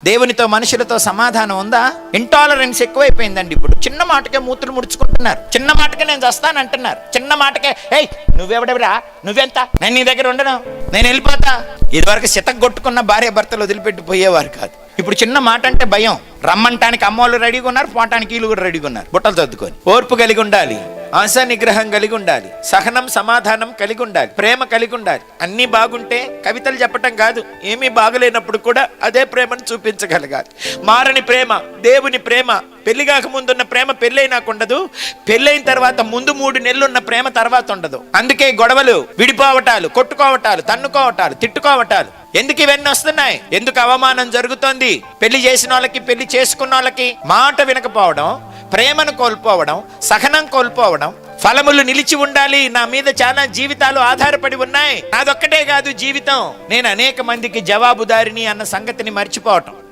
దేవునితో మనుషులతో సమాధానం ఉందా? ఇంటాలరెన్స్ ఎక్కువైపోయిందండి. ఇప్పుడు చిన్న మాటకే మూతులు ముడుచుకుంటున్నారు. చిన్న మాటకే నేను చస్తానంటున్నారు. చిన్న మాటకే ఏయ్ నువ్వెవడెవరా, నువ్వెంత, నేను నీ దగ్గర ఉండను, నేను వెళ్ళిపోతా. ఇదివరకు సితగొట్టుకున్న భార్య భర్తలు వదిలిపెట్టి పోయేవారు కాదు. ఇప్పుడు చిన్న మాట అంటే భయం. రమ్మంటానికి అమ్మోళ్ళు రెడీగా ఉన్నారు, పోవటానికి వీళ్ళు కూడా రెడీగా ఉన్నారు. బుట్టలు తద్దుకొని ఓర్పు కలిగి ఉండాలి, ఆశ నిగ్రహం కలిగి ఉండాలి, సహనం సమాధానం కలిగి ఉండాలి, ప్రేమ కలిగి ఉండాలి. అన్నీ బాగుంటే కవితలు చెప్పటం కాదు, ఏమీ బాగలేనప్పుడు కూడా అదే ప్రేమను చూపించగలగాలి. మారని ప్రేమ దేవుని ప్రేమ. పెళ్లి కాక ముందున్న ప్రేమ పెళ్ళైనాక ఉండదు, పెళ్ళైన తర్వాత ముందు 3 నెలలున్న ప్రేమ తర్వాత ఉండదు. అందుకే గొడవలు, విడిపోవటాలు, కొట్టుకోవటాలు, తన్నుకోవటాలు, తిట్టుకోవటాలు. ఎందుకు ఇవన్నీ వస్తున్నాయి? ఎందుకు అవమానం జరుగుతోంది? పెళ్లి చేసిన వాళ్ళకి, పెళ్లి చేసుకున్న వాళ్ళకి మాట వినకపోవడం, ప్రేమను కోల్పోవడం, సహనం కోల్పోవడం. ఫలములు నిలిచి ఉండాలి. నా మీద చాలా జీవితాలు ఆధారపడి ఉన్నాయి. నాదొక్కటే కాదు జీవితం, నేను అనేక మందికి జవాబుదారిని అన్న సంగతిని మర్చిపోవటం.